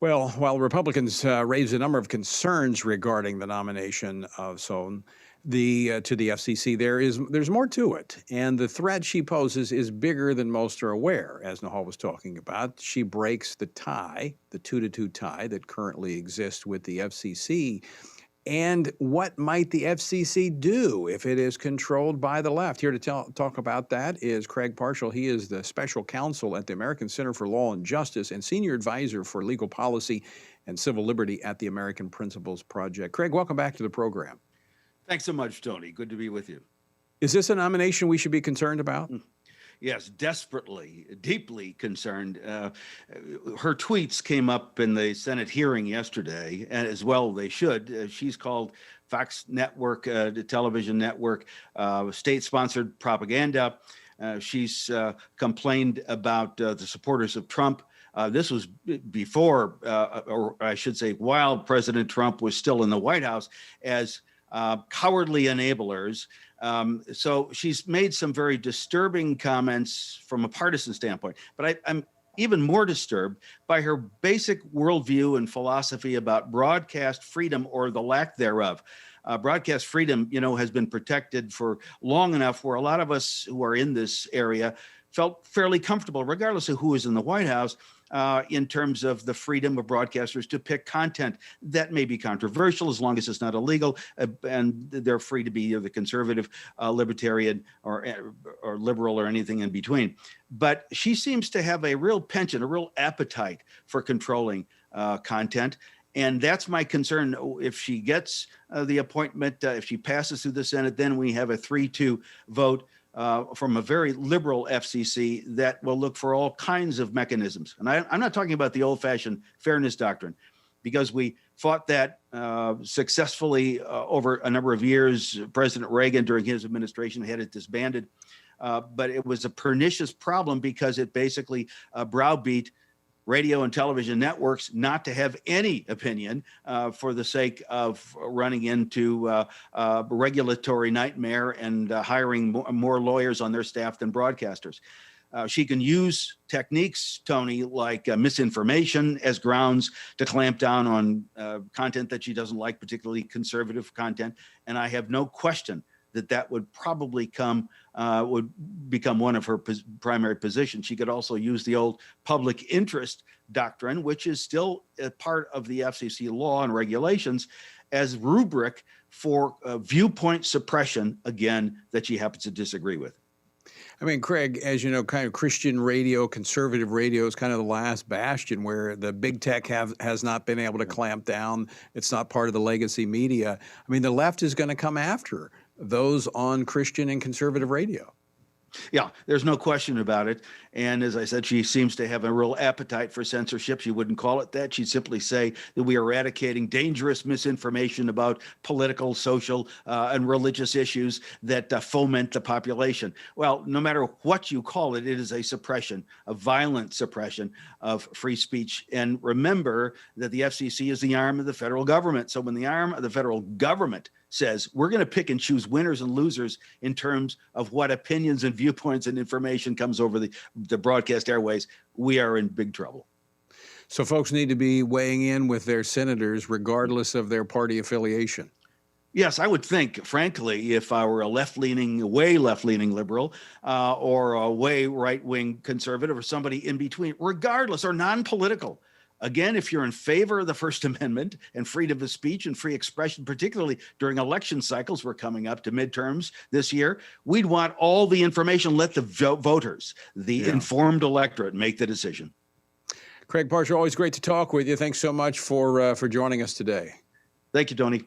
Well, while Republicans raised a number of concerns regarding the nomination of Sohn to the FCC, there's more to it, and the threat she poses is bigger than most are aware. As Nahal was talking about, she breaks the tie, the 2-2 tie that currently exists with the FCC. And what might the FCC do if it is controlled by the left? Here to talk about that is Craig Parshall. He is the special counsel at the American Center for Law and Justice and senior advisor for legal policy and civil liberty at the American Principles Project. Craig, welcome back to the program. Thanks so much, Tony. Good to be with you. Is this a nomination we should be concerned about? Yes, desperately, deeply concerned. Her tweets came up in the Senate hearing yesterday, and as well they should. She's called Fox Network, the television network, state-sponsored propaganda. She's complained about the supporters of Trump. This was before, or I should say, while President Trump was still in the White House, as cowardly enablers. So she's made some very disturbing comments from a partisan standpoint, but I'm even more disturbed by her basic worldview and philosophy about broadcast freedom or the lack thereof. Broadcast freedom, has been protected for long enough where a lot of us who are in this area felt fairly comfortable, regardless of who is in the White House, in terms of the freedom of broadcasters to pick content that may be controversial as long as it's not illegal, and they're free to be either conservative, libertarian, or liberal, or anything in between. But she seems to have a real penchant, a real appetite for controlling content. And that's my concern. If she gets the appointment, if she passes through the Senate, then we have a 3-2 vote from a very liberal FCC that will look for all kinds of mechanisms. And I'm not talking about the old-fashioned Fairness Doctrine, because we fought that successfully over a number of years. President Reagan, during his administration, had it disbanded. But it was a pernicious problem because it basically browbeat radio and television networks not to have any opinion for the sake of running into regulatory nightmare and hiring more lawyers on their staff than broadcasters. She can use techniques, Tony, like misinformation as grounds to clamp down on content that she doesn't like, particularly conservative content. And I have no question that would probably would become one of her primary positions. She could also use the old public interest doctrine, which is still a part of the FCC law and regulations, as rubric for viewpoint suppression, again, that she happens to disagree with. I mean, Craig, as you know, kind of Christian radio, conservative radio is kind of the last bastion where the big tech has not been able to clamp down. It's not part of the legacy media. I mean, the left is going to come after those on Christian and conservative radio. Yeah, there's no question about it. And as I said, she seems to have a real appetite for censorship. She wouldn't call it that. She'd simply say that we are eradicating dangerous misinformation about political, social, and religious issues that foment the population. Well, no matter what you call it, it is a suppression, a violent suppression of free speech. And remember that the FCC is the arm of the federal government. So when the arm of the federal government says we're going to pick and choose winners and losers in terms of what opinions and viewpoints and information comes over the broadcast airways, we are in big trouble. So folks need to be weighing in with their senators regardless of their party affiliation. Yes, I would think, frankly, if I were a way left-leaning liberal or a way right-wing conservative or somebody in between, regardless, or non-political. Again, if you're in favor of the First Amendment and freedom of speech and free expression, particularly during election cycles, we're coming up to midterms this year, we'd want all the information. Let the voters, the informed electorate, make the decision. Craig Parshall, always great to talk with you. Thanks so much for joining us today. Thank you, Tony.